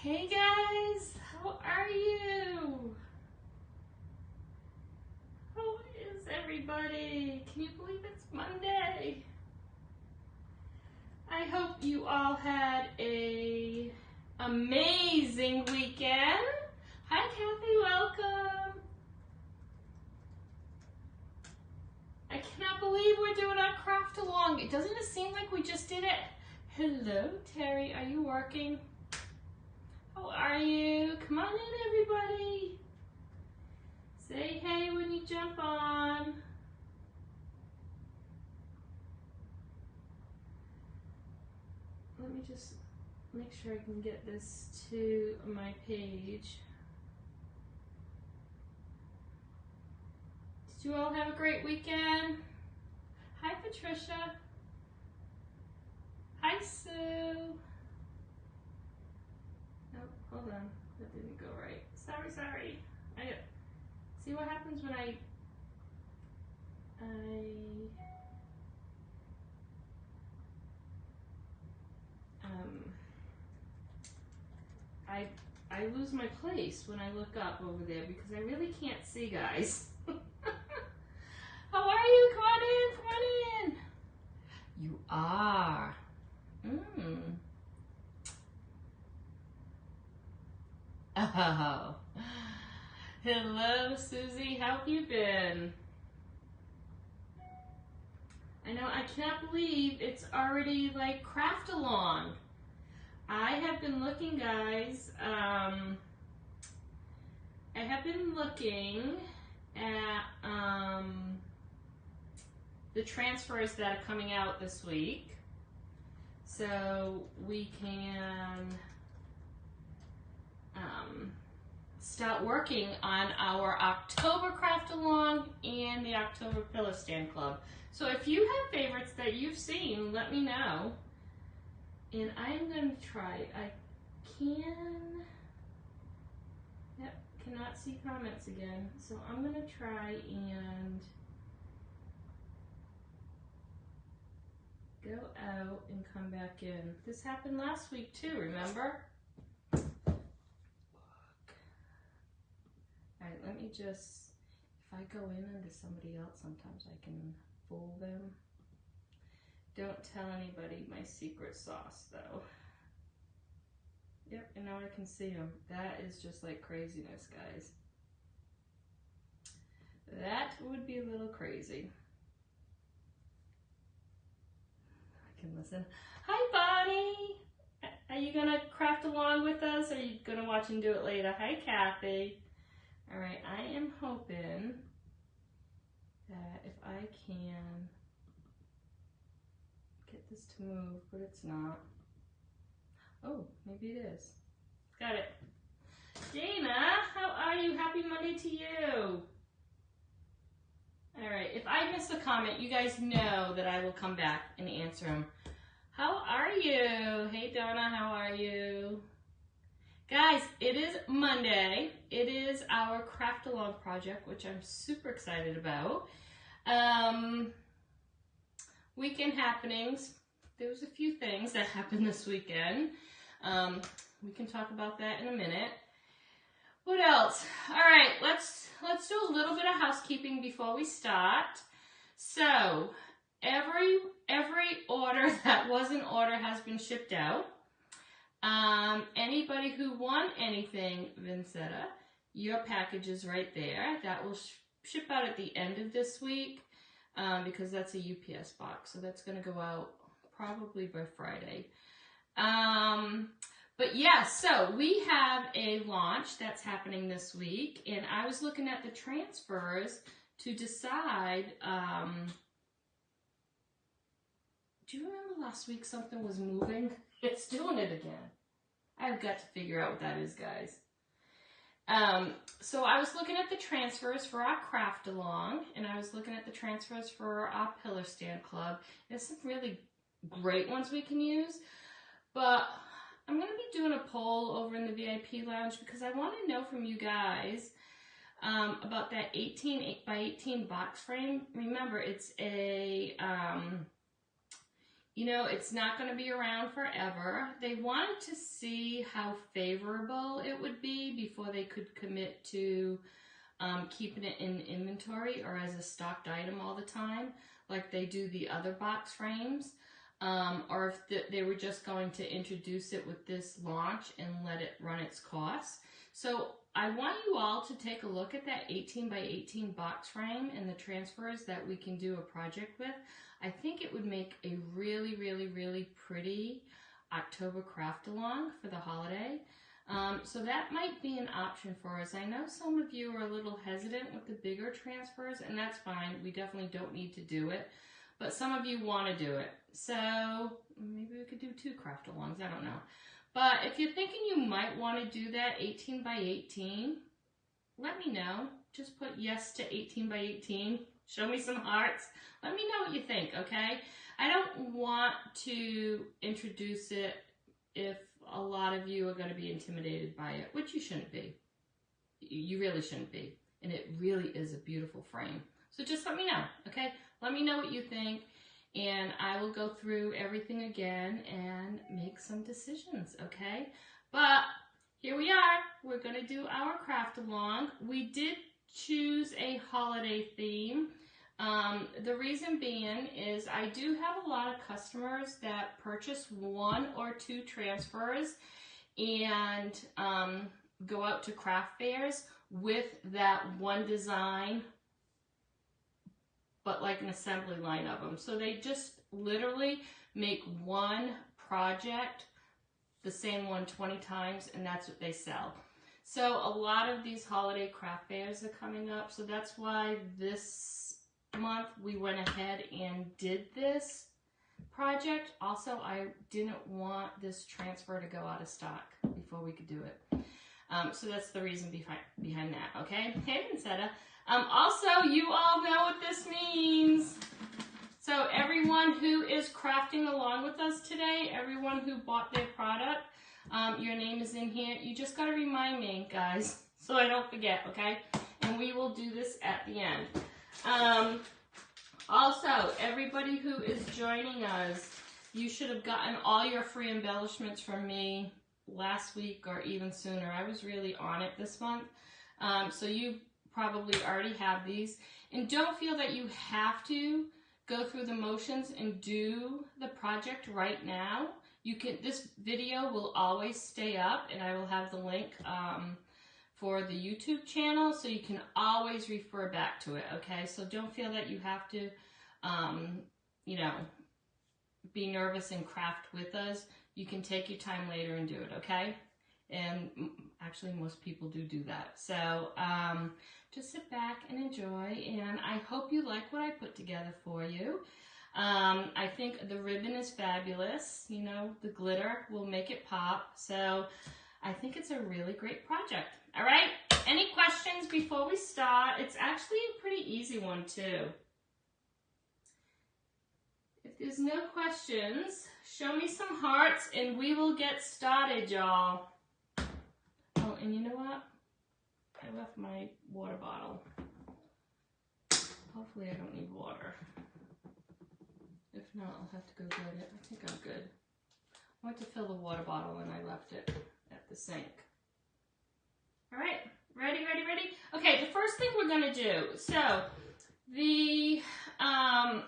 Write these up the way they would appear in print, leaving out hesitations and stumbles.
Hey guys, how are you? How is everybody? Can you believe it's Monday? I hope you all had a amazing weekend. Hi Kathy, welcome. I cannot believe we're doing our craft along. Doesn't it seem like we just did it? Hello Terry, are you working? How are you? Come on in, everybody. Say hey when you jump on. Let me just make sure I can get this to my page. Did you all have a great weekend? Hi, Patricia. Hi, Sue. Nope, hold on. That didn't go right. Sorry. See what happens when I lose my place when I look up over there because I really can't see, guys. How are you? Come on in. You are. Oh. Hello, Susie. How have you been? I know, I cannot believe it's already like craft along. I have been looking, guys. I have been looking at the transfers that are coming out this week, so we can start working on our October craft along and the October pillar stand club. So if you have favorites that you've seen, let me know. And I'm going to try. I cannot see comments again. So I'm going to try and go out and come back in. This happened last week too, remember? Look. Alright, let me just, if I go in into somebody else, sometimes I can fool them. Don't tell anybody my secret sauce though. Yep, and now I can see them. That is just like craziness, guys. That would be a little crazy. I can listen. Hi, Bonnie. Are you gonna craft along with us, or are you gonna watch and do it later? Hi, Kathy. All right, I am hoping that if I can get this to move, but it's not. Oh, maybe it is. Got it. Dana, how are you? Happy Monday to you. All right, if I miss a comment, you guys know that I will come back and answer them. How are you? Hey, Donna, how are you? Guys, it is Monday. It is our craft along project, which I'm super excited about. Weekend happenings. There was a few things that happened this weekend. We can talk about that in a minute. What else? All right, let's do a little bit of housekeeping before we start. So every order that was an order has been shipped out. Anybody who won anything, Vincetta, your package is right there. That will ship out at the end of this week because that's a UPS box. So that's going to go out probably by Friday. But yeah, so we have a launch that's happening this week, and I was looking at the transfers to decide, do you remember last week something was moving? It's doing it again. I've got to figure out what that is, guys. So I was looking at the transfers for our craft along, and I was looking at the transfers for our pillar stand club. There's some really great ones we can use, but I'm going to be doing a poll over in the VIP lounge because I want to know from you guys about that 18 by 18 box frame. Remember, it's a you know, it's not going to be around forever. They wanted to see how favorable it would be before they could commit to keeping it in inventory or as a stocked item all the time, like they do the other box frames, or if they were just going to introduce it with this launch and let it run its course. So I want you all to take a look at that 18 by 18 box frame and the transfers that we can do a project with. I think it would make a really, really, really pretty October craft along for the holiday. So that might be an option for us. I know some of you are a little hesitant with the bigger transfers, and that's fine. We definitely don't need to do it, but some of you want to do it. So maybe we could do 2 craft alongs, I don't know. But if you're thinking you might want to do that 18 by 18, let me know. Just put yes to 18 by 18. Show me some hearts. Let me know what you think, okay? I don't want to introduce it if a lot of you are going to be intimidated by it, which you shouldn't be. You really shouldn't be. And it really is a beautiful frame. So just let me know, okay? Let me know what you think, and I will go through everything again and make some decisions, okay? But here we are. We're going to do our craft along. We did choose a holiday theme. The reason being is I do have a lot of customers that purchase 1 or 2 transfers and go out to craft fairs with that one design, but like an assembly line of them. So they just literally make one project, the same one 20 times, and that's what they sell. So a lot of these holiday craft fairs are coming up, so that's why this month we went ahead and did this project. Also, I didn't want this transfer to go out of stock before we could do it. So that's the reason behind that, okay? Hey, Vincetta. Also, you all know what this means. So everyone who is crafting along with us today, everyone who bought their product, your name is in here. You just got to remind me, guys, so I don't forget, okay? And we will do this at the end. Also, everybody who is joining us, you should have gotten all your free embellishments from me last week or even sooner. I was really on it this month. So you probably already have these. And don't feel that you have to go through the motions and do the project right now. You can. This video will always stay up, and I will have the link for the YouTube channel, so you can always refer back to it, okay? So don't feel that you have to, you know, be nervous and craft with us. You can take your time later and do it, okay? And actually, most people do that. So just sit back and enjoy, and I hope you like what I put together for you. I think the ribbon is fabulous. You know, the glitter will make it pop. So I think it's a really great project. All right, any questions before we start? It's actually a pretty easy one too. If there's no questions, show me some hearts and we will get started, y'all. Oh, and you know what? I left my water bottle. Hopefully I don't need water. If not, I'll have to go get it. I think I'm good. I went to fill the water bottle and I left it at the sink. All right, ready? Okay, the first thing we're gonna do, so the, I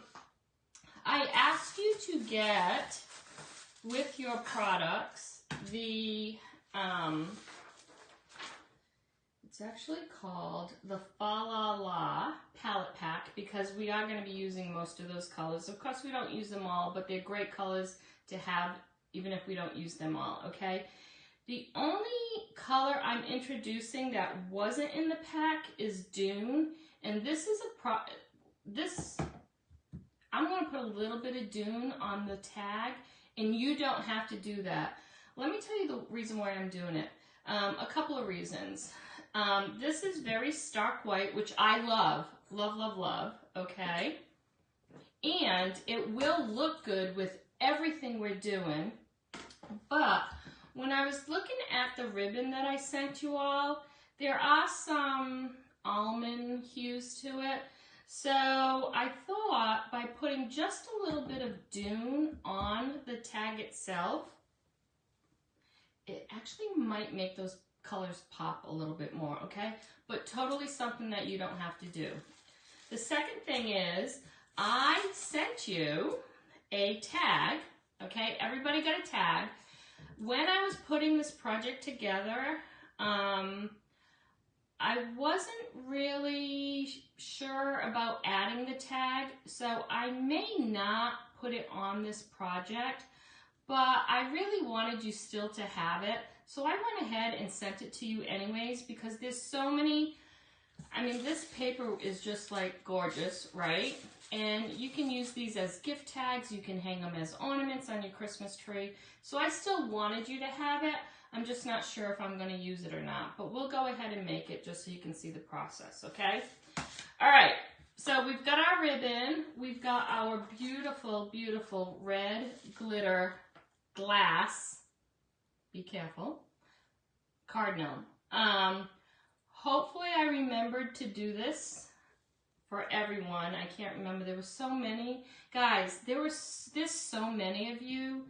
asked you to get, with your products, the, it's actually called the Fa La La palette pack, because we are going to be using most of those colors. Of course, we don't use them all, but they're great colors to have even if we don't use them all, okay? The only color I'm introducing that wasn't in the pack is Dune, and this is I'm going to put a little bit of Dune on the tag, and you don't have to do that. Let me tell you the reason why I'm doing it. A couple of reasons. This is very stark white, which I love, okay? And it will look good with everything we're doing, but when I was looking at the ribbon that I sent you all, there are some almond hues to it. So I thought by putting just a little bit of dune on the tag itself, it actually might make those colors pop a little bit more, okay? But totally something that you don't have to do. The second thing is, I sent you a tag, okay? Everybody got a tag. When I was putting this project together, I wasn't really sure about adding the tag, so I may not put it on this project, but I really wanted you still to have it. So I went ahead and sent it to you anyways, because there's so many, I mean, this paper is just like gorgeous, right? And you can use these as gift tags, you can hang them as ornaments on your Christmas tree. So I still wanted you to have it. I'm just not sure if I'm going to use it or not, but we'll go ahead and make it just so you can see the process, okay? All right, so we've got our ribbon. We've got our beautiful, beautiful red glitter glass. Be careful. Cardinal. Hopefully I remembered to do this for everyone. I can't remember. There were so many. Guys, there's so many of you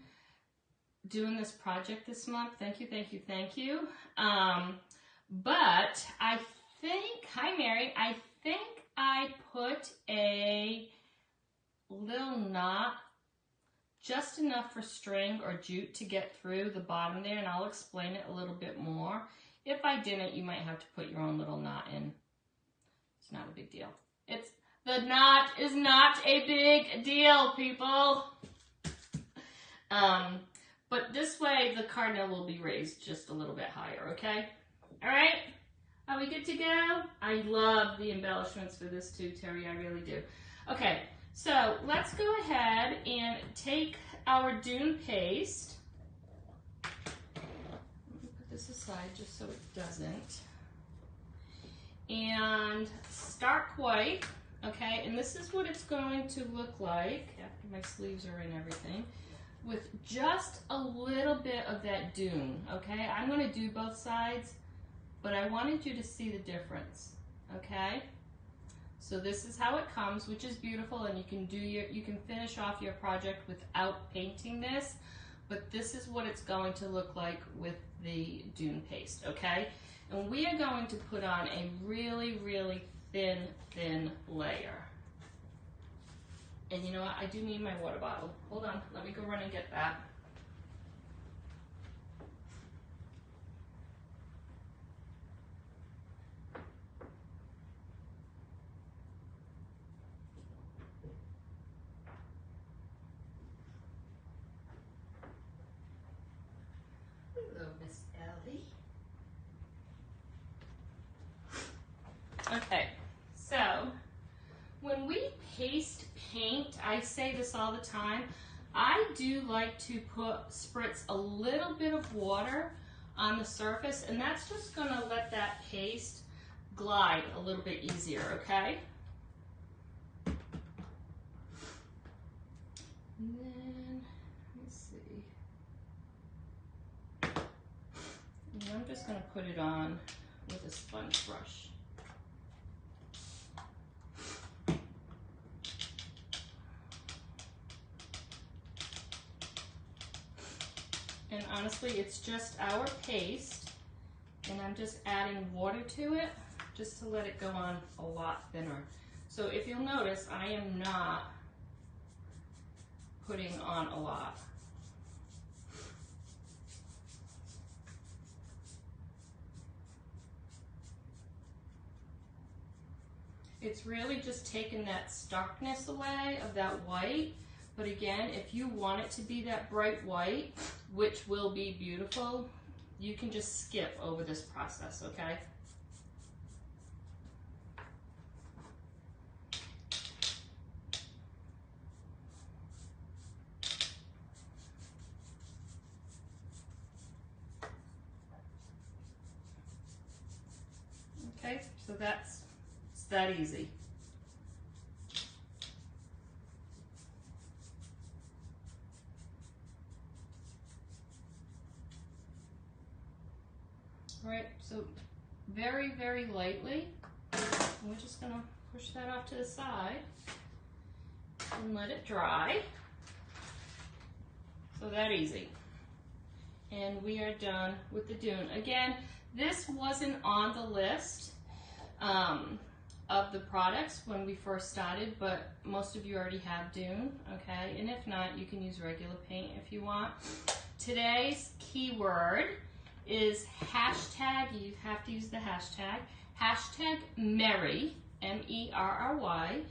doing this project this month. Thank you, thank you, thank you. But I think, hi Mary, I think I put a little knot, just enough for string or jute to get through the bottom there, and I'll explain it a little bit more. If I didn't, you might have to put your own little knot in. It's not a big deal. The knot is not a big deal, people. But this way, the cardinal will be raised just a little bit higher, okay? All right? Are we good to go? I love the embellishments for this too, Terry, I really do. Okay, so let's go ahead and take our dune paste. Let me put this aside just so it doesn't. And stark white, okay? And this is what it's going to look like after my sleeves are in everything, with just a little bit of that dune, okay? I'm going to do both sides, but I wanted you to see the difference, okay? So this is how it comes, which is beautiful, and you can finish off your project without painting this, but this is what it's going to look like with the dune paste, okay? And we are going to put on a really, really thin layer. And you know what? I do need my water bottle. Hold on. Let me go run and get that. Hello, Miss Ellie. Okay, so when we paste paint, I say this all the time, I do like to spritz a little bit of water on the surface, and that's just going to let that paste glide a little bit easier, okay? And then, let me see. And I'm just going to put it on with a sponge brush. And honestly, it's just our paste, and I'm just adding water to it just to let it go on a lot thinner. So if you'll notice, I am not putting on a lot. It's really just taking that starkness away of that white. But again, if you want it to be that bright white, which will be beautiful, you can just skip over this process, okay? Okay, so it's that easy. All right, so very, very lightly, we're just gonna push that off to the side and let it dry. So that easy. And we are done with the dune. Again, this wasn't on the list of the products when we first started, but most of you already have dune, okay? And if not, you can use regular paint if you want. Today's keyword is hashtag, you have to use the hashtag Merry, M-E-R-R-Y,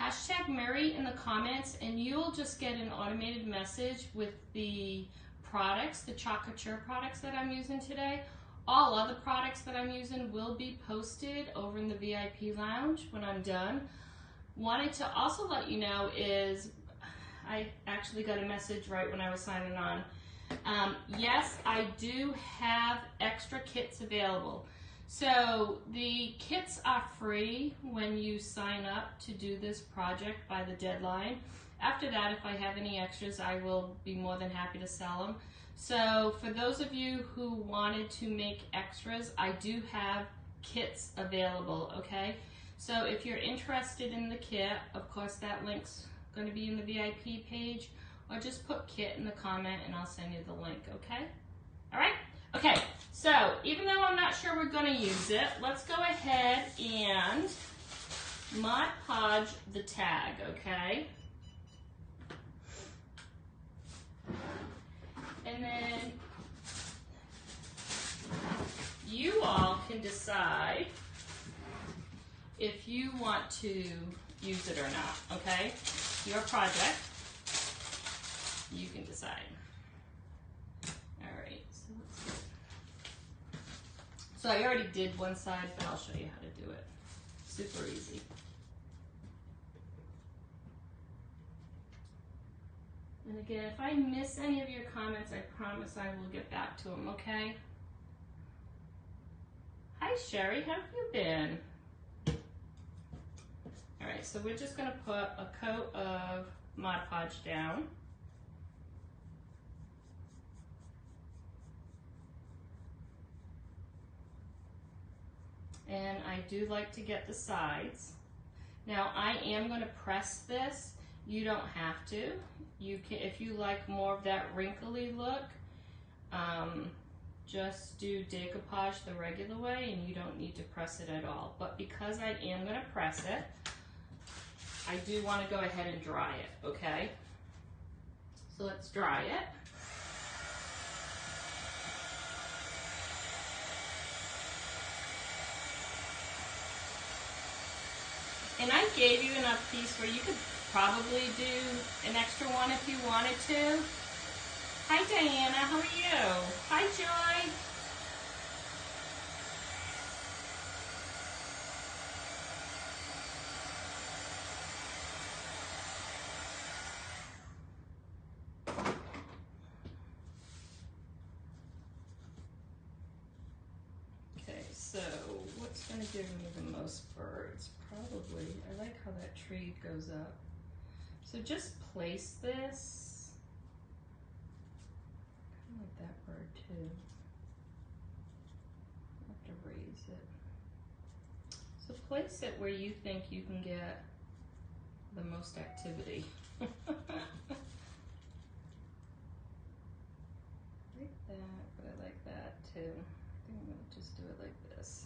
hashtag Merry in the comments, and you'll just get an automated message with the products, the chocolate chip products that I'm using today. All other products that I'm using will be posted over in the VIP lounge when I'm done. Wanted to also let you know is, I actually got a message right when I was signing on. Yes, I do have extra kits available. So the kits are free when you sign up to do this project by the deadline. After that, if I have any extras, I will be more than happy to sell them. So for those of you who wanted to make extras, I do have kits available, okay? So if you're interested in the kit, of course that link's going to be in the VIP page, or just put kit in the comment and I'll send you the link, okay? All right? Okay, so even though I'm not sure we're going to use it, let's go ahead and Mod Podge the tag, okay? And then you all can decide if you want to use it or not, okay? Your project, you can decide. All right, so let's go. So I already did one side, but I'll show you how to do it. Super easy. And again, if I miss any of your comments, I promise I will get back to them, okay? Hi, Sherry, how have you been? All right, so we're just gonna put a coat of Mod Podge down. And I do like to get the sides. Now, I am gonna press this. You don't have to. You can, if you like more of that wrinkly look, just do decoupage the regular way and you don't need to press it at all. But because I am gonna press it, I do wanna go ahead and dry it, okay? So let's dry it. And I gave you enough piece where you could probably do an extra one if you wanted to. Hi Diana, how are you? Hi Joy. Okay, so what's gonna give me the most birds? Probably, I like how that tree goes up. So just place this, kind of like that bird too. I have to raise it. So place it where you think you can get the most activity. Like that, but I like that too. I think I'm gonna just do it like this.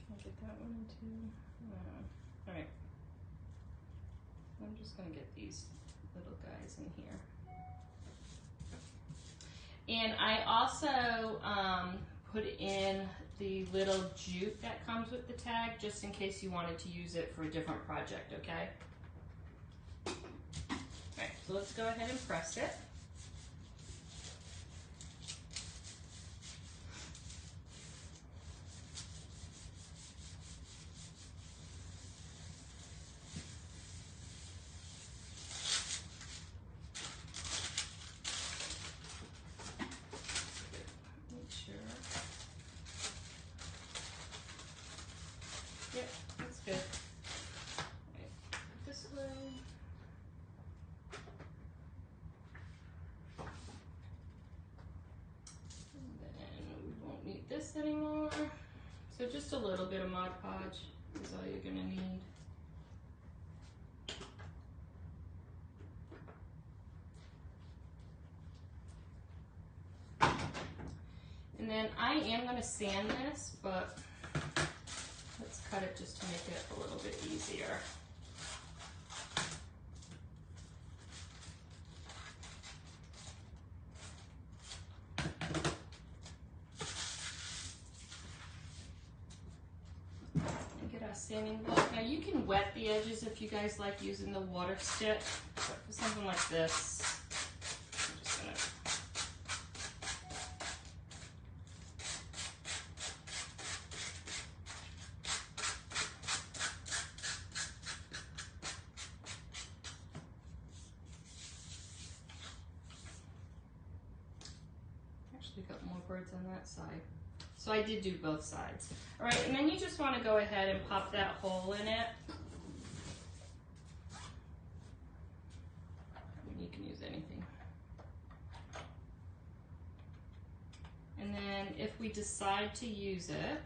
Can I get that one too? All right. I'm just gonna get these little guys in here. And I also put in the little jute that comes with the tag, just in case you wanted to use it for a different project, okay? All right, so let's go ahead and press it. Yep, that's good. Right, this way. this anymore. So just a little bit of Mod Podge is all you're gonna need. And then I am gonna sand this, but let's cut it just to make it a little bit easier. Sanding block. Now you can wet the edges if you guys like using the water stick, but for something like this, I'm just gonna actually got more birds on that side. So I did do both sides. All right, and then you just want to go ahead and pop that hole in it. You can use anything. And then if we decide to use it,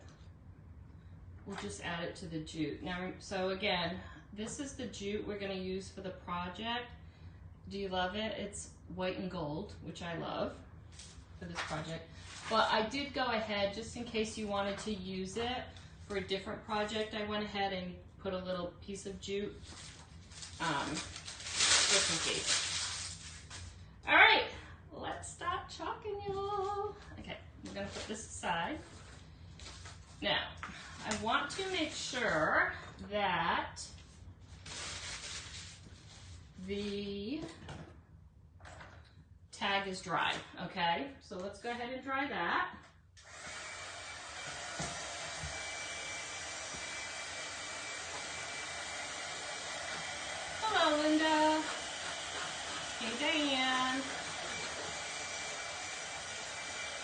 we'll just add it to the jute. Now, so again, this is the jute we're going to use for the project. Do you love it? It's white and gold, which I love for this project. But I did go ahead, just in case you wanted to use it for a different project, I went ahead and put a little piece of jute, just in case. All right, let's start chalking, y'all. Okay, I'm gonna put this aside. Now, I want to make sure that the tag is dry, okay? So let's go ahead and dry that. Hello, Linda. Hey, Diane.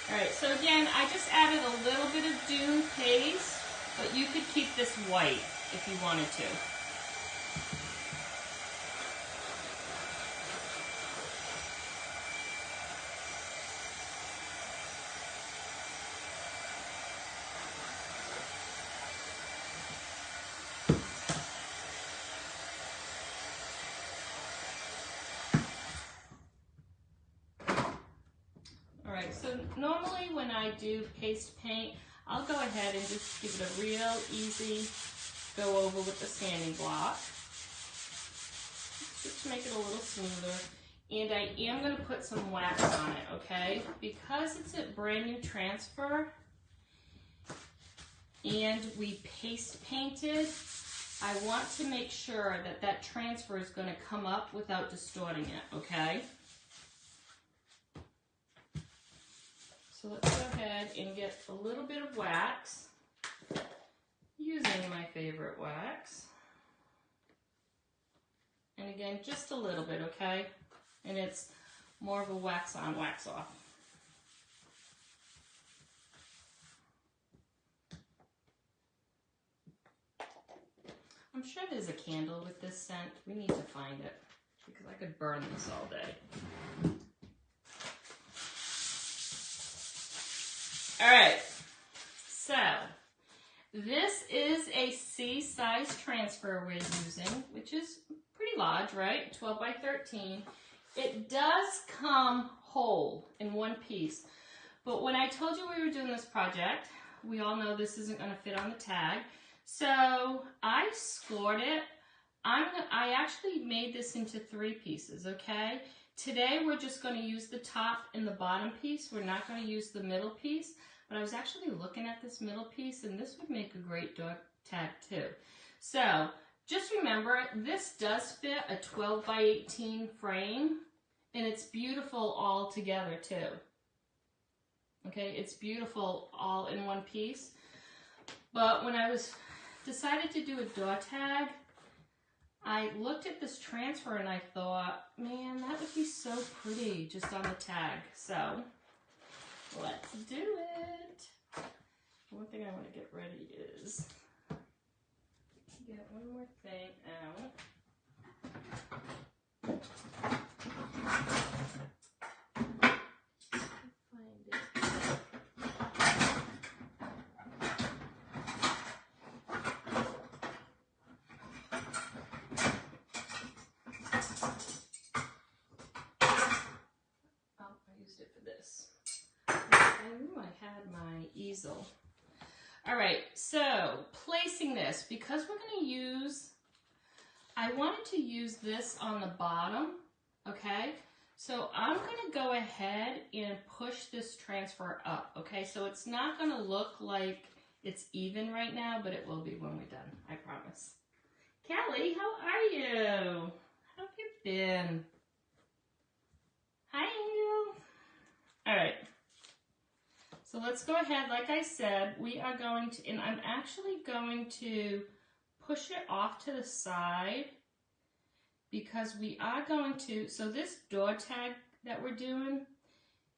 All right, so again, I just added a little bit of dune paste, but you could keep this white if you wanted to. So normally when I do paste paint, I'll go ahead and just give it a real easy go over with the sanding block, just to make it a little smoother. And I am going to put some wax on it, okay? Because it's a brand new transfer and we paste painted, I want to make sure that that transfer is going to come up without distorting it, okay? So let's go ahead and get a little bit of wax, using my favorite wax. And again, just a little bit, okay? And it's more of a wax on, wax off. I'm sure there's a candle with this scent. We need to find it because I could burn this all day. All right, so this is a C-size transfer we're using, which is pretty large, right? 12 by 13. It does come whole in one piece, but when I told you we were doing this project, we all know this isn't going to fit on the tag, so I scored it. I actually made this into 3 pieces, okay? Today we're just going to use the top and the bottom piece. We're not going to use the middle piece. But I was actually looking at this middle piece, and this would make a great dog tag too. So just remember, this does fit a 12 by 18 frame, and it's beautiful all together too. Okay, it's beautiful all in one piece. But when I decided to do a dog tag, I looked at this transfer and I thought, man, that would be so pretty just on the tag. So let's do it. One thing I want to get ready is get one more thing out. Find it. for this. I knew I had my easel. All right, so placing this, because we're going to use, I wanted to use this on the bottom, okay? So I'm going to go ahead and push this transfer up, okay? So it's not going to look like it's even right now, but it will be when we're done, I promise. Kelly, how are you? How have you been? Hi, Angel. All right. So let's go ahead. Like I said, we are going to, and I'm actually going to push it off to the side because we are going to, so this door tag that we're doing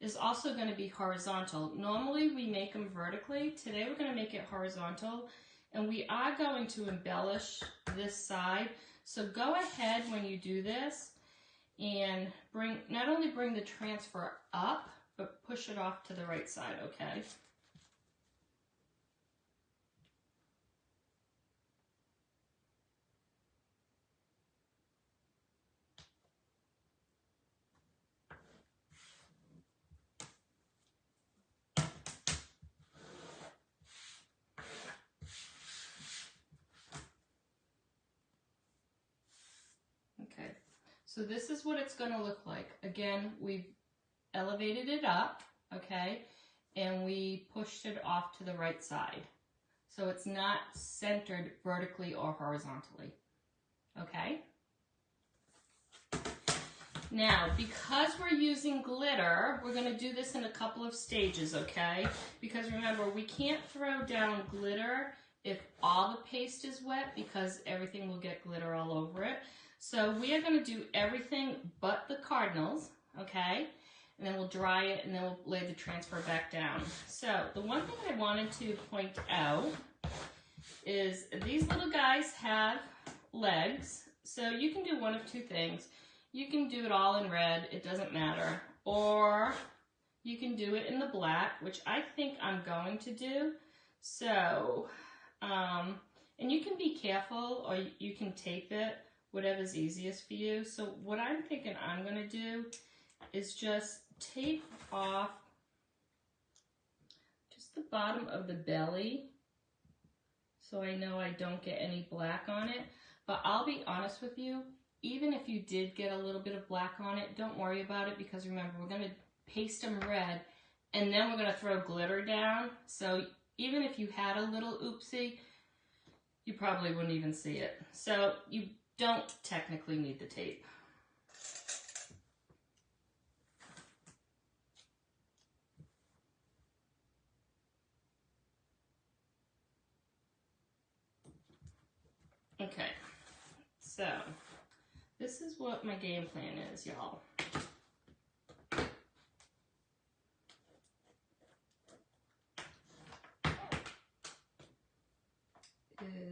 is also going to be horizontal. Normally we make them vertically. Today we're going to make it horizontal, and we are going to embellish this side. So go ahead when you do this and not only bring the transfer up, but push it off to the right side, okay? Okay, so this is what it's gonna look like. Again, we've elevated it up, okay? And we pushed it off to the right side. So it's not centered vertically or horizontally, okay? Now, because we're using glitter, we're gonna do this in a couple of stages, okay? Because remember, we can't throw down glitter if all the paste is wet because everything will get glitter all over it. So we are gonna do everything but the cardinals, okay? And then we'll dry it, and then we'll lay the transfer back down. So the one thing I wanted to point out is these little guys have legs. So you can do one of two things. You can do it all in red, it doesn't matter. Or you can do it in the black, which I think I'm going to do. So, and you can be careful, or you can tape it, whatever's easiest for you. So what I'm thinking I'm gonna do is just tape off just the bottom of the belly so I know I don't get any black on it. But I'll be honest with you, even if you did get a little bit of black on it, don't worry about it, because remember, we're going to paste them red and then we're going to throw glitter down. So even if you had a little oopsie, you probably wouldn't even see it. So you don't technically need the tape. Okay, so this is what my game plan is, y'all.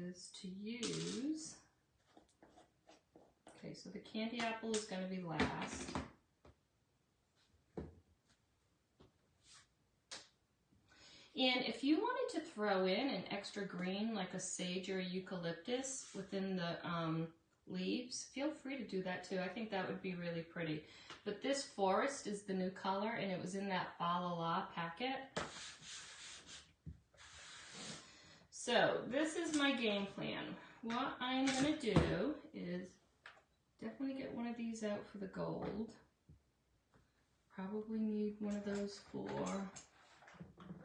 Is to use, okay, so the candy apple is going to be last. And if you wanted to throw in an extra green, like a sage or a eucalyptus within the leaves, feel free to do that too. I think that would be really pretty. But this forest is the new color, and it was in that Fa La La packet. So this is my game plan. What I'm going to do is definitely get one of these out for the gold. Probably need one of those for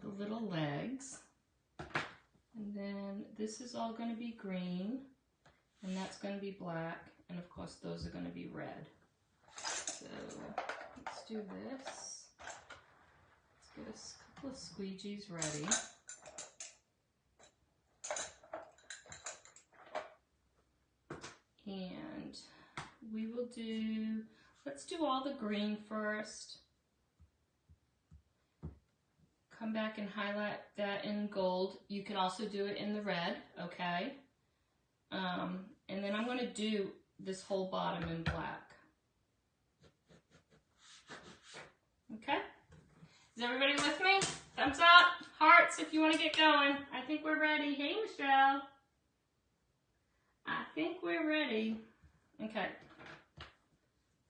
the little legs. And then this is all going to be green, and that's going to be black, and of course those are going to be red. So let's do this. Let's get a couple of squeegees ready. And we will do, let's do all the green first. Come back and highlight that in gold. You can also do it in the red, okay? And then I'm going to do this whole bottom in black. Okay? Is everybody with me? Thumbs up, hearts if you want to get going. I think we're ready. Hey, Michelle. I think we're ready. Okay.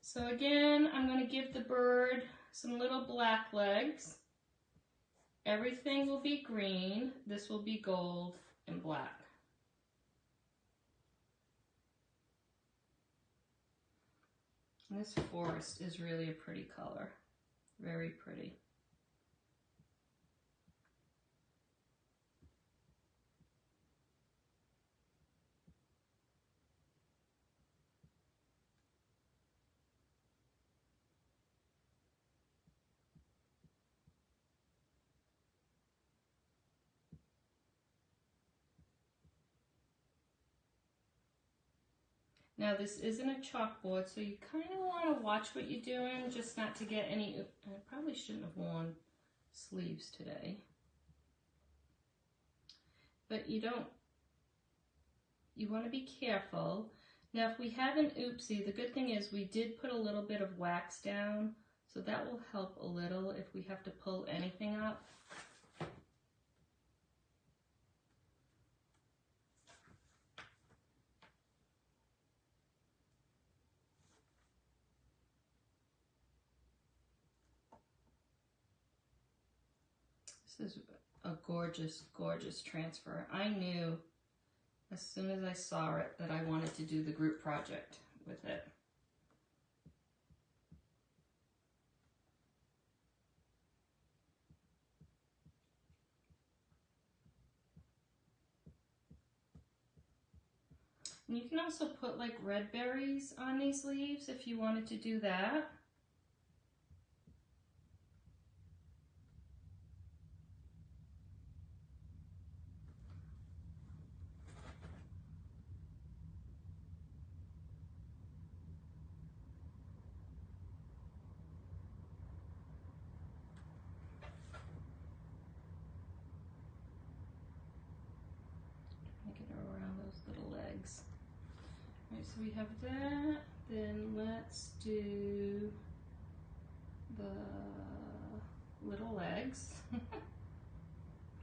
So again, I'm going to give the bird some little black legs. Everything will be green. This will be gold and black. And this forest is really a pretty color. Very pretty. Now this isn't a chalkboard, so you kind of want to watch what you're doing, just not to get any, I probably shouldn't have worn sleeves today. But you want to be careful. Now if we have an oopsie, the good thing is we did put a little bit of wax down, so that will help a little if we have to pull anything up. This is a gorgeous, gorgeous transfer. I knew as soon as I saw it that I wanted to do the group project with it. And you can also put like red berries on these leaves if you wanted to do that. Alright, so we have that. Then let's do the little legs.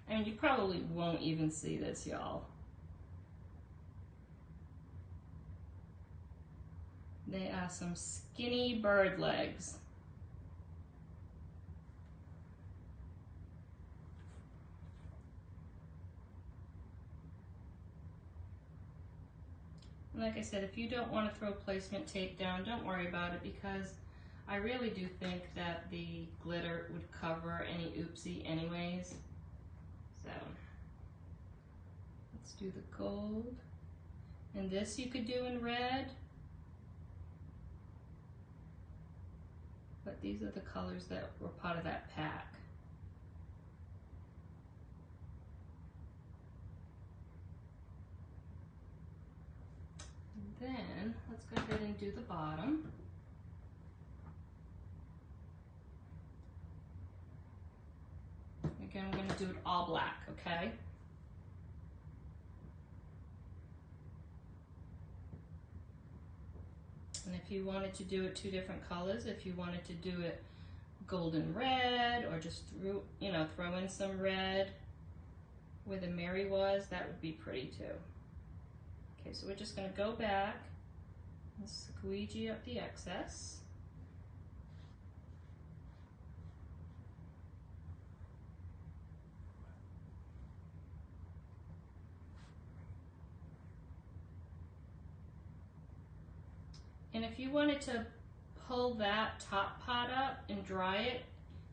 And you probably won't even see this, y'all. They are some skinny bird legs. Like I said, if you don't want to throw placement tape down, don't worry about it, because I really do think that the glitter would cover any oopsie anyways. So let's do the gold. And this you could do in red. But these are the colors that were part of that pack. Then let's go ahead and do the bottom. Again, we're going to do it all black, okay? And if you wanted to do it two different colors, if you wanted to do it golden red, or just throw in some red where the Mary was, that would be pretty too. Okay, so we're just going to go back and squeegee up the excess. And if you wanted to pull that top part up and dry it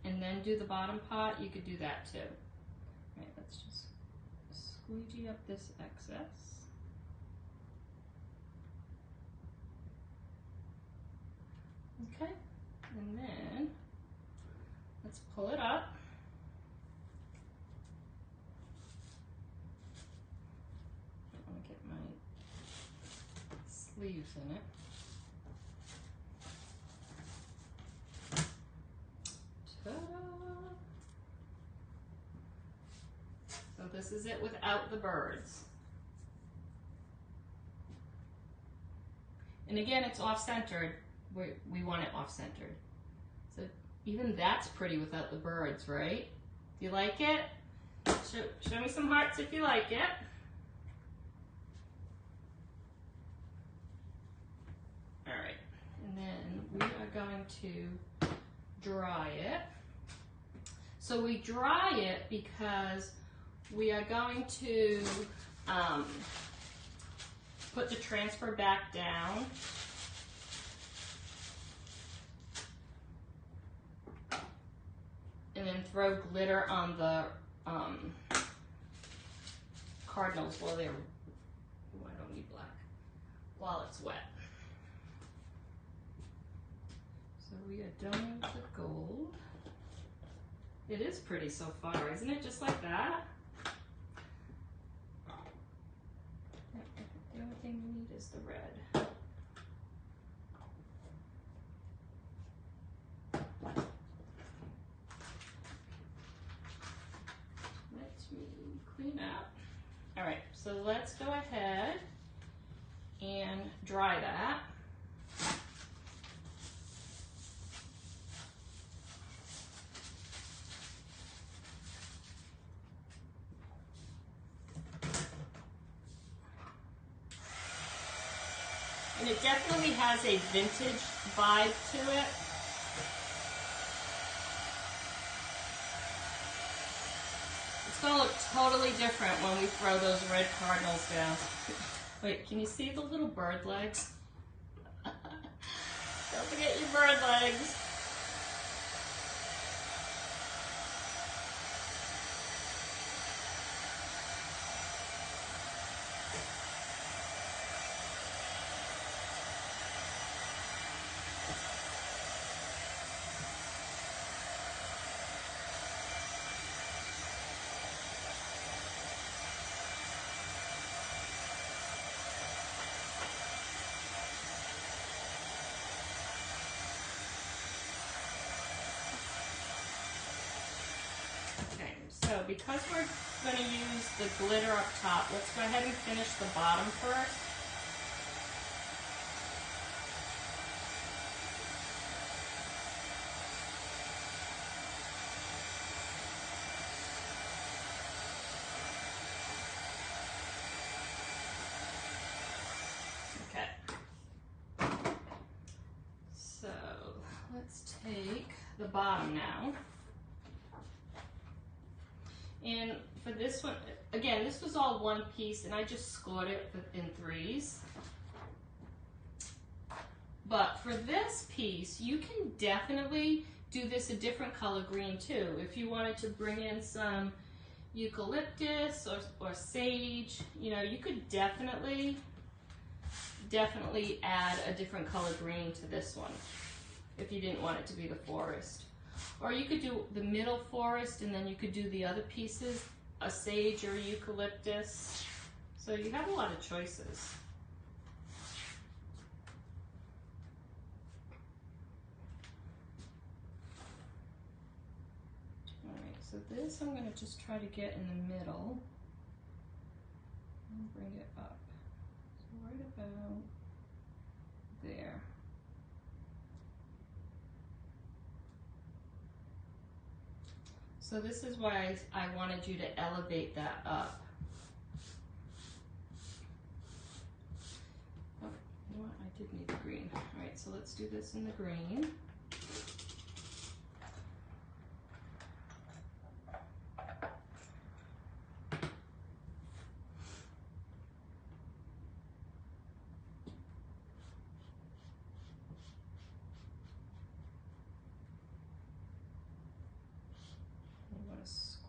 and then do the bottom part, you could do that too. All right, let's just squeegee up this excess. Okay, and then let's pull it up. I want to get my sleeves in it. Ta-da! So this is it without the birds. And again, it's off-centered. We want it off-centered. So even that's pretty without the birds, right? Do you like it? Show me some hearts if you like it. All right, and then we are going to dry it. So we dry it because we are going to put the transfer back down. And then throw glitter on the cardinals while they're, oh, I don't need black, while it's wet. So we are done with the gold. It is pretty so far, isn't it? Just like that. The only thing we need is the red. Let me clean up. All right, so let's go ahead and dry that. And it definitely has a vintage vibe to it. It's going to look totally different when we throw those red cardinals down. Wait, can you see the little bird legs? Don't forget your bird legs. So because we're going to use the glitter up top, let's go ahead and finish the bottom first. Okay. So let's take the bottom now. And for this one, again, this was all one piece and I just scored it in threes. But for this piece, you can definitely do this a different color green too. If you wanted to bring in some eucalyptus or sage, you know, you could definitely add a different color green to this one if you didn't want it to be the forest. Or you could do the middle forest and then you could do the other pieces, a sage or eucalyptus. So you have a lot of choices. Alright, so this I'm going to just try to get in the middle and bring it up. So right about there. So this is why I wanted you to elevate that up. Oh, you know what? I did need the green. All right, so let's do this in the green.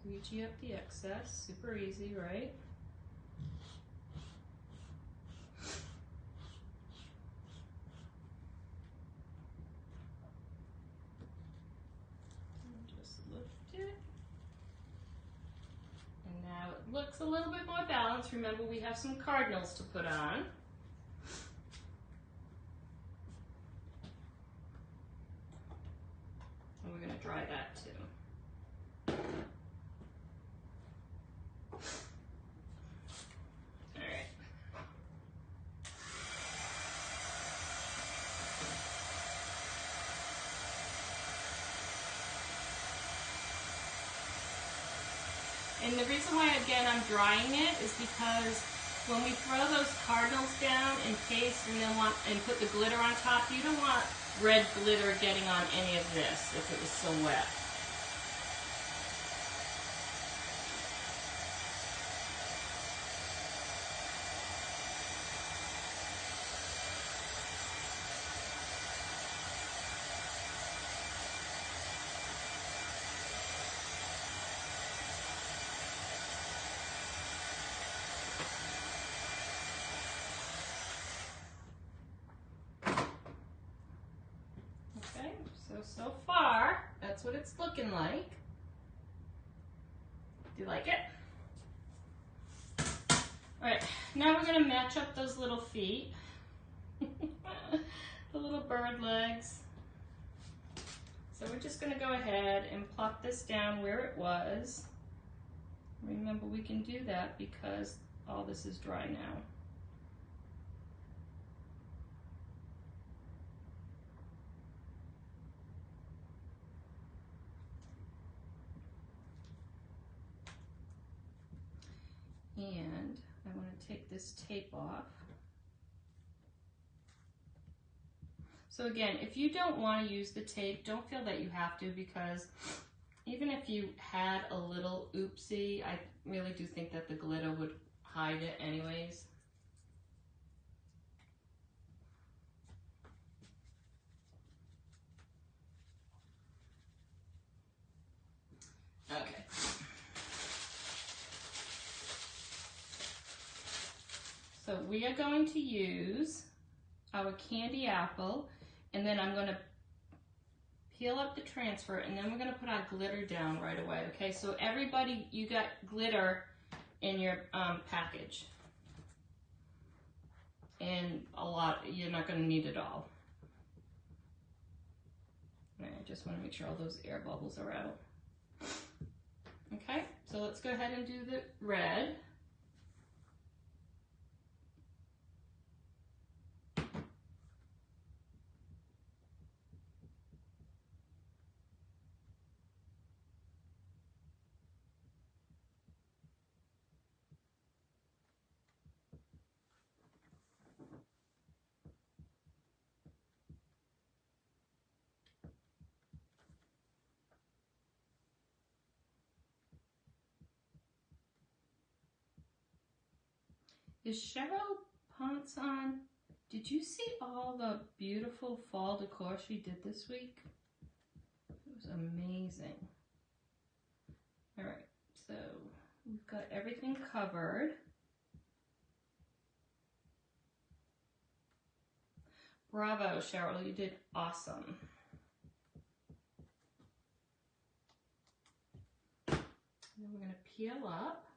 Squeegee up the excess, super easy, right? And just lift it. And now it looks a little bit more balanced. Remember, we have some cardinals to put on. And we're going to dry that too. And the reason why, again, I'm drying it is because when we throw those cardinals down and paste and then put the glitter on top, you don't want red glitter getting on any of this if it was so wet. So far, that's what it's looking like. Do you like it? All right, now we're gonna match up those little feet. The little bird legs. So we're just gonna go ahead and plop this down where it was. Remember, we can do that because all this is dry now. And I want to take this tape off. So again, if you don't want to use the tape, don't feel that you have to, because even if you had a little oopsie, I really do think that the glitter would hide it anyways. Okay. So we are going to use our candy apple, and then I'm going to peel up the transfer, and then we're going to put our glitter down right away. Okay, so everybody, you got glitter in your package, and a lot, you're not going to need it all. I just want to make sure all those air bubbles are out. Okay, so let's go ahead and do the red. Is Cheryl Ponce on? Did you see all the beautiful fall decor she did this week? It was amazing. All right, so we've got everything covered. Bravo, Cheryl, you did awesome. And then we're gonna peel up.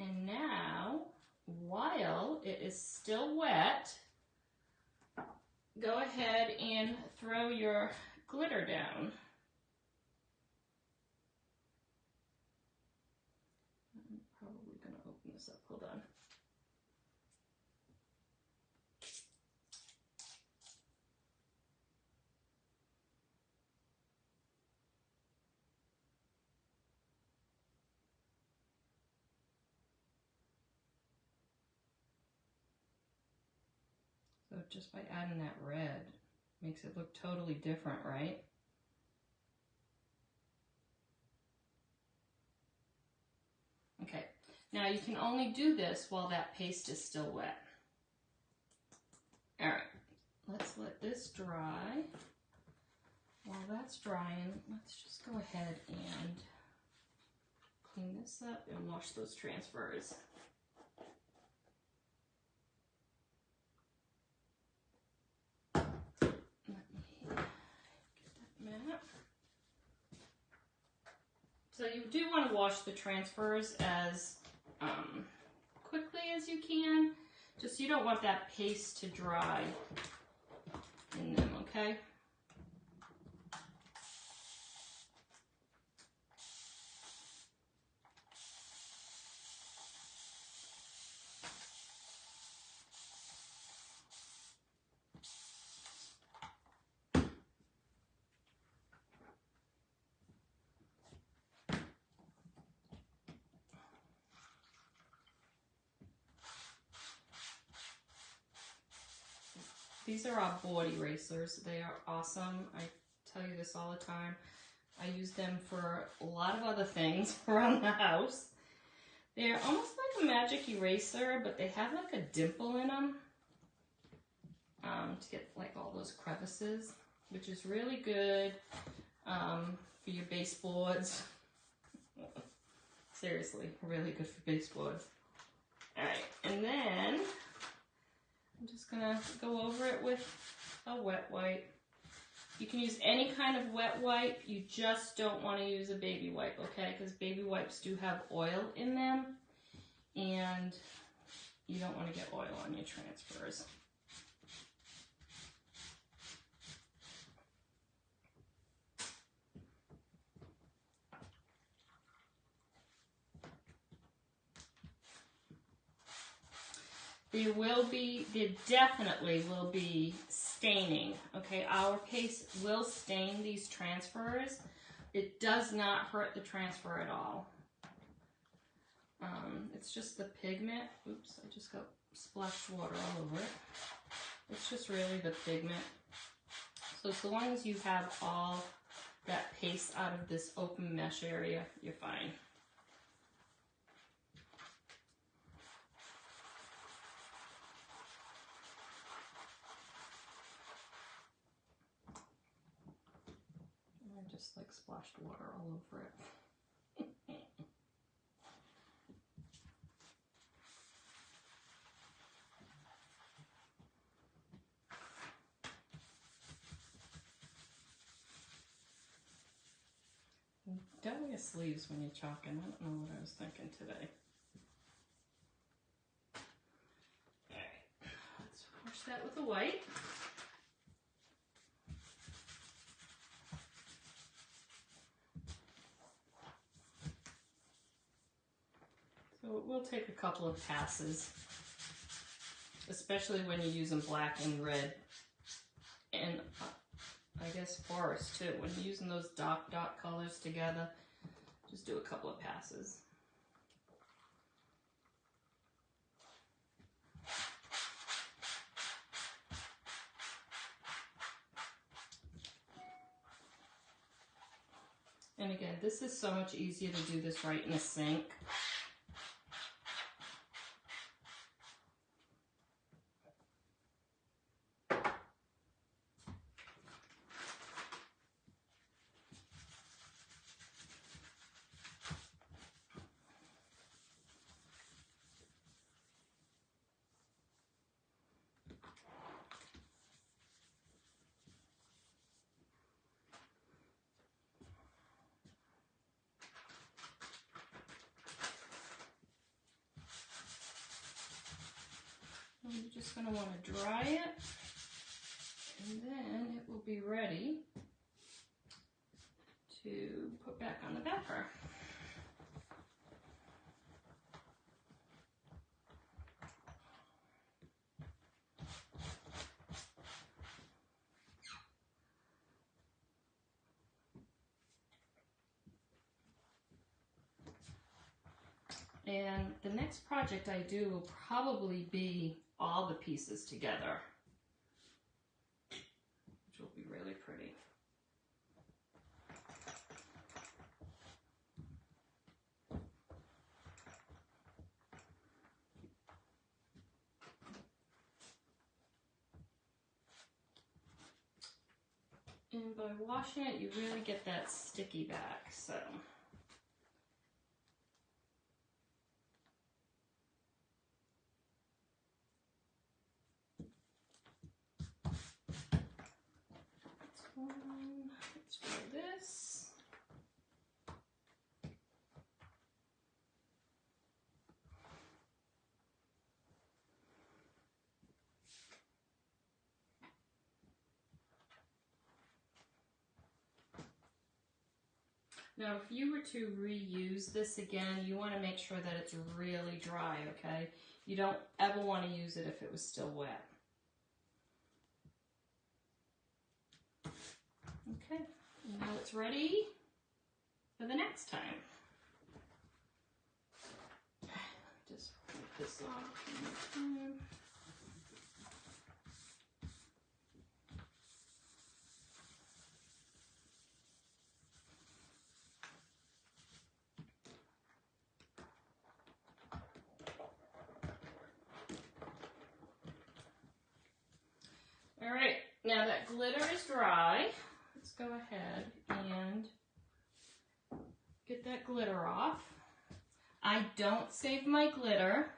And now, while it is still wet, go ahead and throw your glitter down. I'm probably going to open this up. Hold on. So just by adding that red, makes it look totally different, right? Okay, now you can only do this while that paste is still wet. All right, let's let this dry. While that's drying, let's just go ahead and clean this up and wash those transfers. So you do want to wash the transfers as quickly as you can. Just you don't want that paste to dry in them, okay? These are our board erasers. They are awesome. I tell you this all the time. I use them for a lot of other things around the house. They're almost like a magic eraser, but they have like a dimple in them to get like all those crevices, which is really good for your baseboards. Seriously, really good for baseboards. All right, and then I'm just gonna go over it with a wet wipe. You can use any kind of wet wipe, you just don't want to use a baby wipe, okay? Because baby wipes do have oil in them, and you don't want to get oil on your transfers. There definitely will be staining, okay? Our paste will stain these transfers. It does not hurt the transfer at all. It's just the pigment. Oops, I just got splashed water all over it. It's just really the pigment. So long as you have all that paste out of this open mesh area, you're fine. I just like splashed water all over it. Don't wear sleeves when you're chalking. I don't know what I was thinking today. Alright, let's wash that with a wipe. So it will take a couple of passes, especially when you're using black and red, and I guess forest too. When you're using those dark colors together, just do a couple of passes. And again, this is so much easier to do this right in the sink. You're just going to want to dry it, and then it will be ready to put back on the backer. And the next project I do will probably be all the pieces together, which will be really pretty. And by washing it, you really get that sticky back, so. Let's try this. Now, if you were to reuse this again, you want to make sure that it's really dry, okay? You don't ever want to use it if it was still wet. Okay, now it's ready for the next time. Just put this off. glitter is dry, let's go ahead and get that glitter off. I don't save my glitter,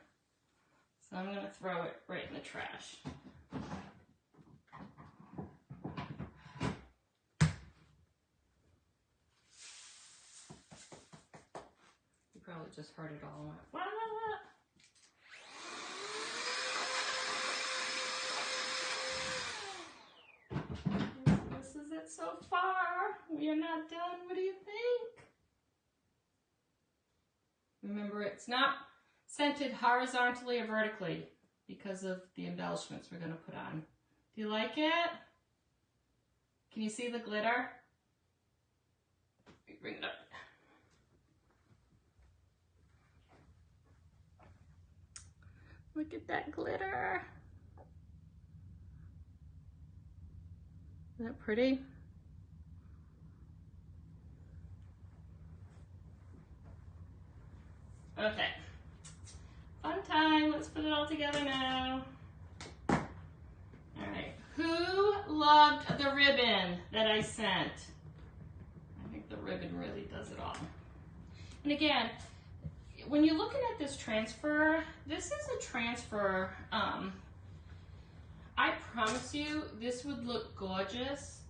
so I'm going to throw it right in the trash. You probably just heard it all and went, "What?" This is it so far. We are not done. What do you think? Remember, it's not scented horizontally or vertically because of the embellishments we're going to put on. Do you like it? Can you see the glitter? Let me bring it up. Look at that glitter. Isn't that pretty? Okay. Fun time. Let's put it all together now. All right. Who loved the ribbon that I sent? I think the ribbon really does it all. And again, when you're looking at this transfer, this is a transfer. I promise you, this would look gorgeous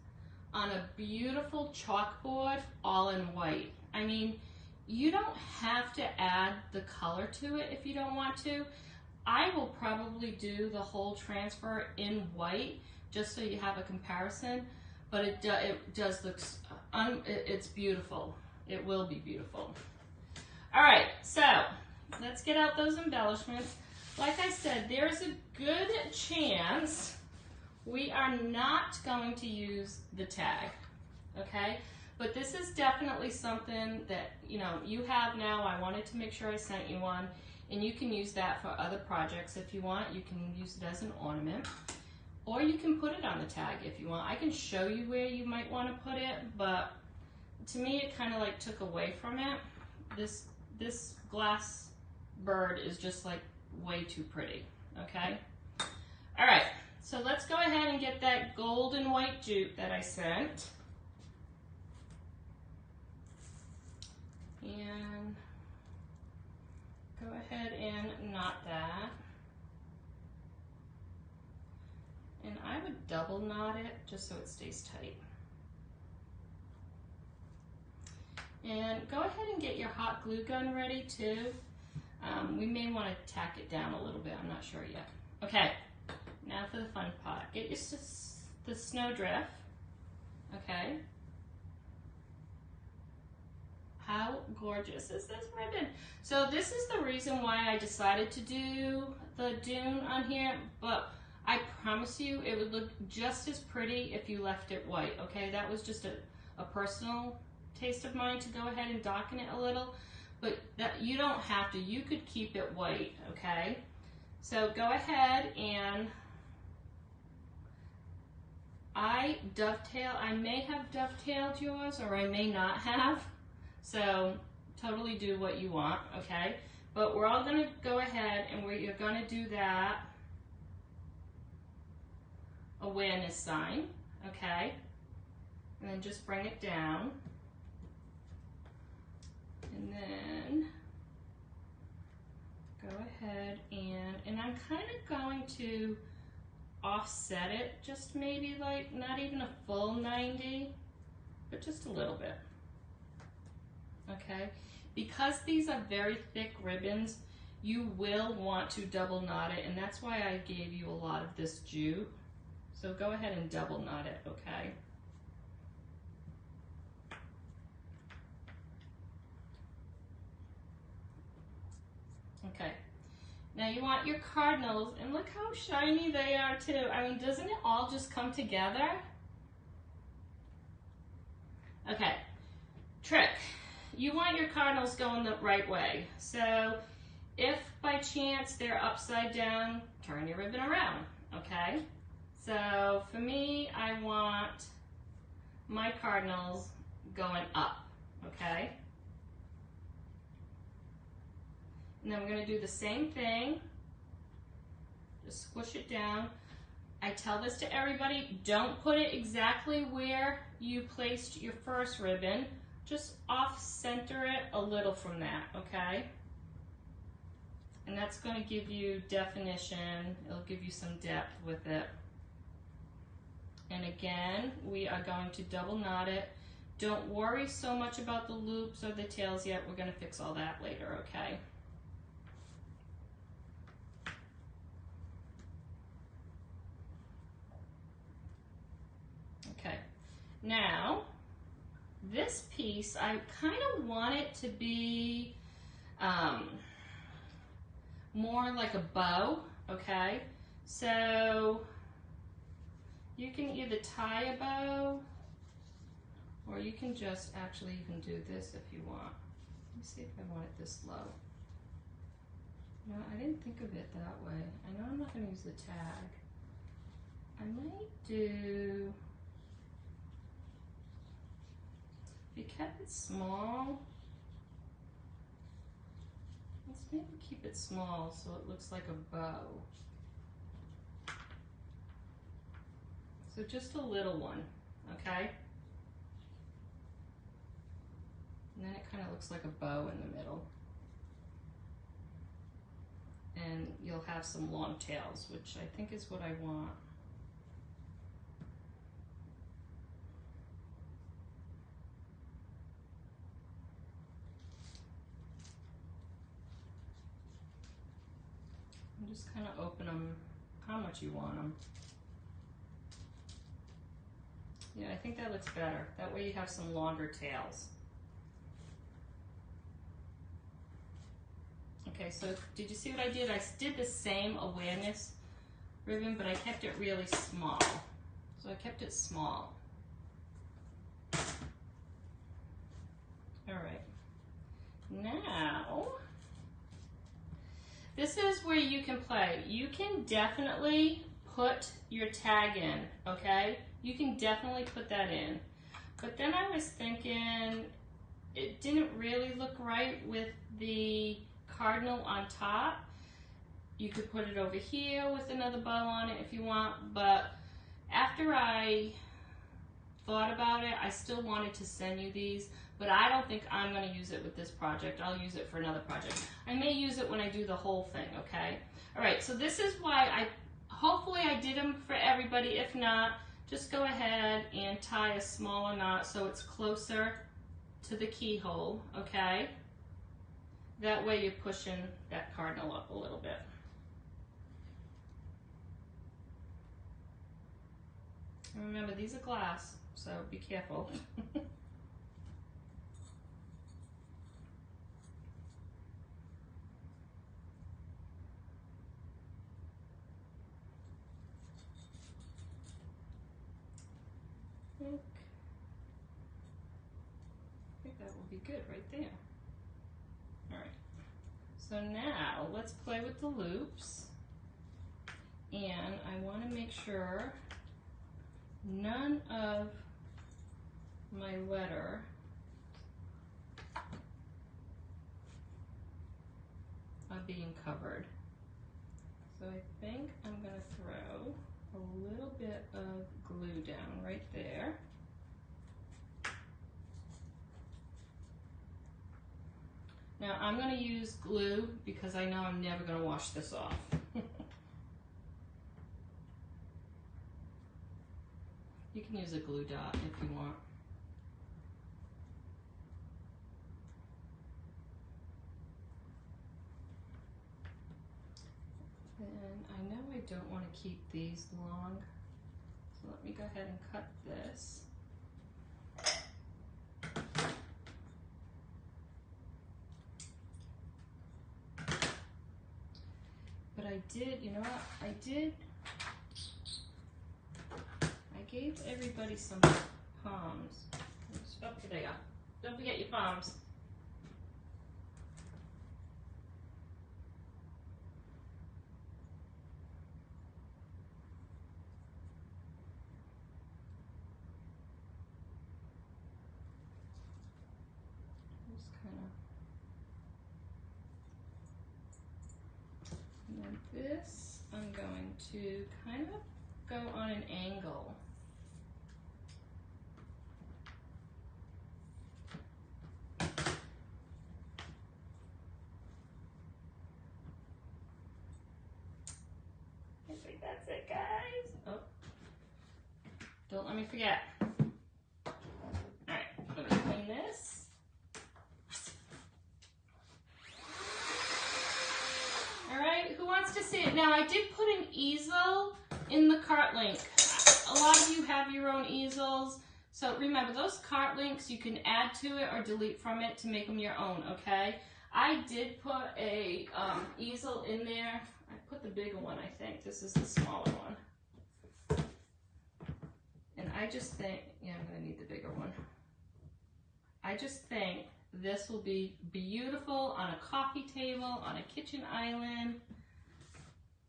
on a beautiful chalkboard, all in white. I mean, you don't have to add the color to it if you don't want to. I will probably do the whole transfer in white just so you have a comparison, but it does look, it's beautiful. It will be beautiful. All right, so let's get out those embellishments. Like I said, there's a good chance we are not going to use the tag, okay? But this is definitely something that, you know, you have now. I wanted to make sure I sent you one, and you can use that for other projects if you want. You can use it as an ornament, or you can put it on the tag if you want. I can show you where you might want to put it, but to me it kind of like took away from it. This glass bird is just like way too pretty, okay? All right, so let's go ahead and get that gold and white jute that I sent. And go ahead and knot that. And I would double knot it just so it stays tight. And go ahead and get your hot glue gun ready too. We may want to tack it down a little bit, I'm not sure yet. Okay, now for the fun part. Get your the snowdrift, okay? How gorgeous is this ribbon? So this is the reason why I decided to do the dune on here, but I promise you it would look just as pretty if you left it white, okay? That was just a personal taste of mine to go ahead and darken it a little, but that you don't have to. You could keep it white, okay? So go ahead and I may have dovetailed yours or I may not have. So totally do what you want, okay? But we're all gonna go ahead and you're gonna do that awareness sign, okay? And then just bring it down. And then go ahead and I'm kind of going to offset it, just maybe like not even a full 90, but just a little bit. Okay, because these are very thick ribbons, you will want to double knot it, and that's why I gave you a lot of this jute. So go ahead and double knot it, okay? Okay, now you want your cardinals, and look how shiny they are too. I mean, doesn't it all just come together? Okay, trick. You want your cardinals going the right way. So if by chance they're upside down, turn your ribbon around, okay? So for me, I want my cardinals going up, okay? And then we're gonna do the same thing. Just squish it down. I tell this to everybody, don't put it exactly where you placed your first ribbon. Just off center it a little from that, okay? And that's going to give you definition. It'll give you some depth with it. And again, we are going to double knot it. Don't worry so much about the loops or the tails yet. We're going to fix all that later, okay? Okay, now this piece, I kind of want it to be more like a bow, okay? So you can either tie a bow, or you can just actually even do this if you want. Let me see if I want it this low. No, I didn't think of it that way. I know I'm not going to use the tag. I might do, if you kept it small, let's maybe keep it small so it looks like a bow. So just a little one, okay? And then it kind of looks like a bow in the middle. And you'll have some long tails, which I think is what I want. And just kind of open them how much you want them. Yeah, I think that looks better. That way you have some longer tails. Okay, so did you see what I did? I did the same awareness ribbon, but I kept it really small. So I kept it small. All right. Now, this is where you can play. You can definitely put your tag in, okay? You can definitely put that in. But then I was thinking it didn't really look right with the cardinal on top. You could put it over here with another bow on it if you want, but after I thought about it, I still wanted to send you these, but I don't think I'm going to use it with this project. I'll use it for another project. I may use it when I do the whole thing, okay? All right, so this is why hopefully I did them for everybody. If not, just go ahead and tie a smaller knot so it's closer to the keyhole, okay? That way you're pushing that cardinal up a little bit. And remember, these are glass, so be careful. I think that will be good right there. All right. So now let's play with the loops. And I want to make sure none of my letter are being covered. So I think I'm going to throw a little bit of glue down right there. Now I'm going to use glue because I know I'm never going to wash this off. You can use a glue dot if you want. And I know I don't want to keep these long, so let me go ahead and cut this. But I did, you know what, I gave everybody some palms. Oh, there you go. Don't forget your palms. Just kind of, and then this I'm going to kind of go on an angle. I think that's it, guys. Oh, don't let me forget. Alright, let me clean this. Alright, who wants to see it? Now, I did put an easel in the cart link. A lot of you have your own easels. So remember, those cart links, you can add to it or delete from it to make them your own, okay? I did put a easel in there. I put the bigger one, I think. This is the smaller one. And I just think, yeah, I'm gonna need the bigger one. I just think this will be beautiful on a coffee table, on a kitchen island.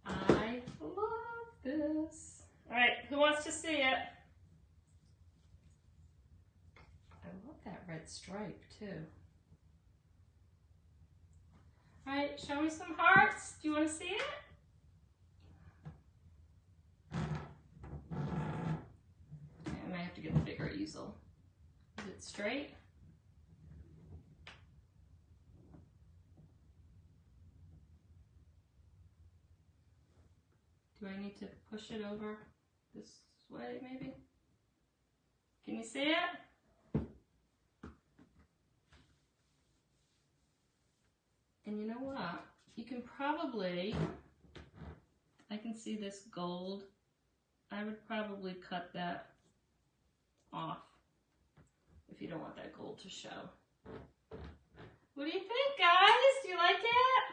I love this. All right, who wants to see it? I love that red stripe too. All right, show me some hearts. Do you want to see it? Okay, I might have to get a bigger easel. Is it straight? Do I need to push it over this way, maybe? Can you see it? And you know what? You can probably, I can see this gold. I would probably cut that off if you don't want that gold to show. What do you think, guys? Do you like it?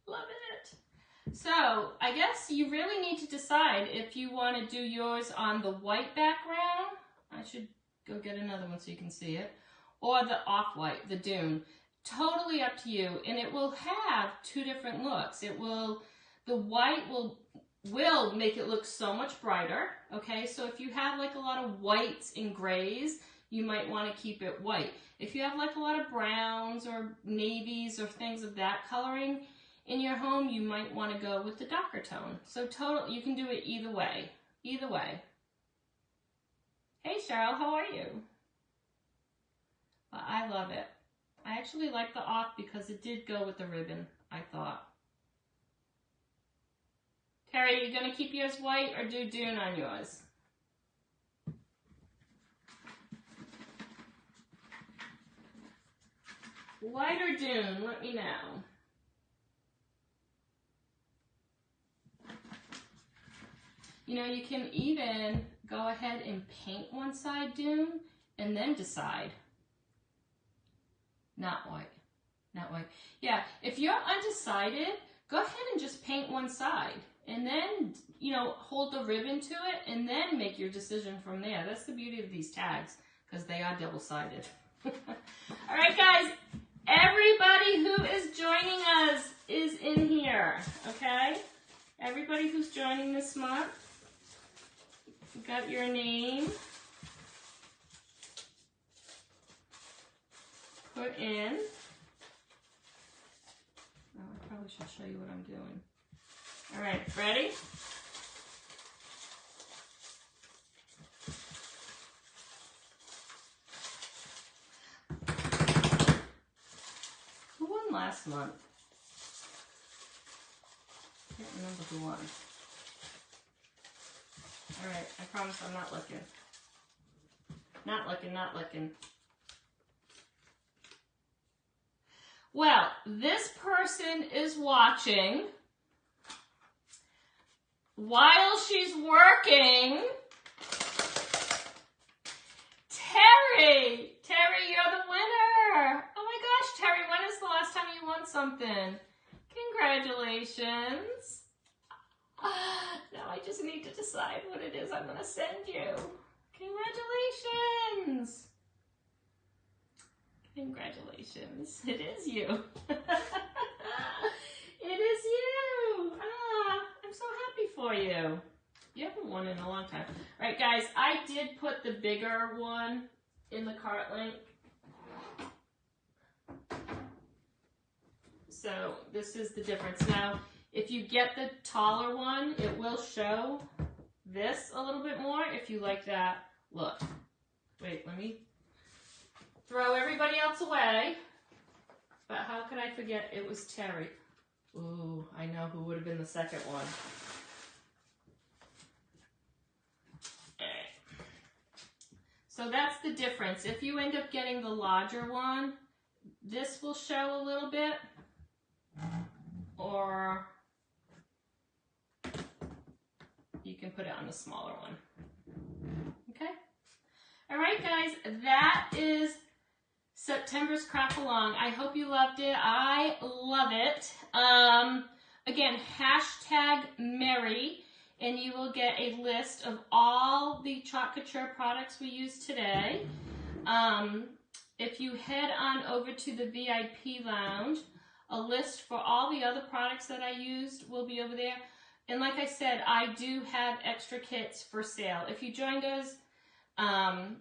Love it. So I guess you really need to decide if you want to do yours on the white background. I should go get another one so you can see it. Or the off-white, the dune. Totally up to you. And it will have two different looks. It will, the white will make it look so much brighter. Okay, so if you have like a lot of whites and grays, you might want to keep it white. If you have like a lot of browns or navies or things of that coloring in your home, you might want to go with the darker tone. So you can do it either way. Either way. Hey Cheryl, how are you? Well, I love it. I actually like the off because it did go with the ribbon, I thought. Terry, are you going to keep yours white or do dune on yours? White or dune, let me know. You know, you can even go ahead and paint one side dune and then decide. Not white. Not white. Yeah, if you're undecided, go ahead and just paint one side. And then, you know, hold the ribbon to it and then make your decision from there. That's the beauty of these tags, because they are double-sided. All right, guys. Everybody who is joining us is in here, okay? Everybody who's joining this month, you got your name. Put in. Oh, I probably should show you what I'm doing. All right, ready? Who won last month? I can't remember who won. All right, I promise I'm not looking. Not looking, not looking. Well, this person is watching while she's working. Terry! Terry, you're the winner! Oh my gosh, Terry, when is the last time you won something? Congratulations. Now I just need to decide what it is I'm going to send you. Congratulations. Congratulations. It is you. It is you. Ah, I'm so happy for you. You haven't won in a long time. All right, guys, I did put the bigger one in the cart link. So this is the difference. Now, if you get the taller one, it will show this a little bit more if you like that look. Wait, let me throw everybody else away. But how could I forget it was Terry? Ooh, I know who would have been the second one. So that's the difference. If you end up getting the larger one, this will show a little bit, or you can put it on the smaller one. Okay? All right, guys, that is September's craft along. I hope you loved it. I love it. Again, hashtag Merry, and you will get a list of all the Chalk Couture products we used today. If you head on over to the VIP lounge, a list for all the other products that I used will be over there. And like I said, I do have extra kits for sale. If you joined us,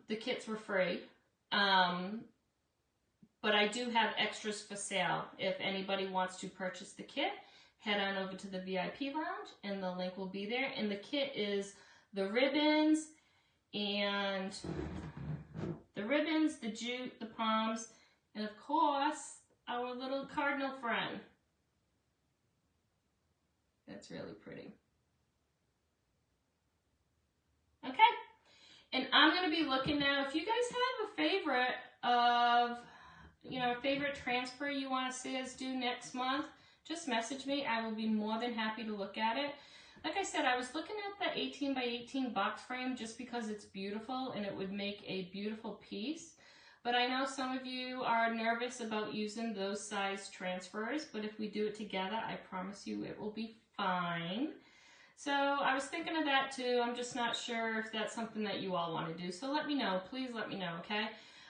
the kits were free. But I do have extras for sale. If anybody wants to purchase the kit, head on over to the VIP lounge and the link will be there. And the kit is the ribbons and the jute, the palms, and of course, our little cardinal friend. That's really pretty. Okay. And I'm going to be looking now, if you guys have a favorite of, a favorite transfer you want to see us do next month, just message me. I will be more than happy to look at it. Like I said, I was looking at the 18 by 18 box frame just because it's beautiful and it would make a beautiful piece. But I know some of you are nervous about using those size transfers, but if we do it together, I promise you it will be fine. So I was thinking of that too. I'm just not sure if that's something that you all want to do. So let me know. Please let me know, okay?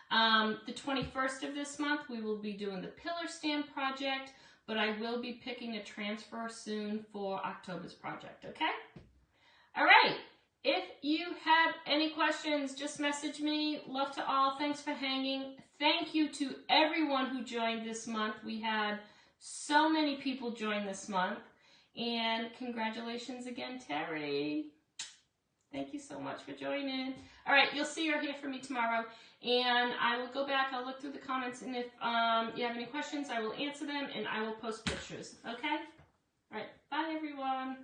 The 21st of this month, we will be doing the pillar stand project, but I will be picking a transfer soon for October's project, okay? All right. If you have any questions, just message me. Love to all. Thanks for hanging. Thank you to everyone who joined this month. We had so many people join this month. And congratulations again, Terry. Thank you so much for joining. All right, you'll see or hear from me tomorrow. And I will go back, I'll look through the comments, and if you have any questions, I will answer them, and I will post pictures, okay? All right, bye, everyone.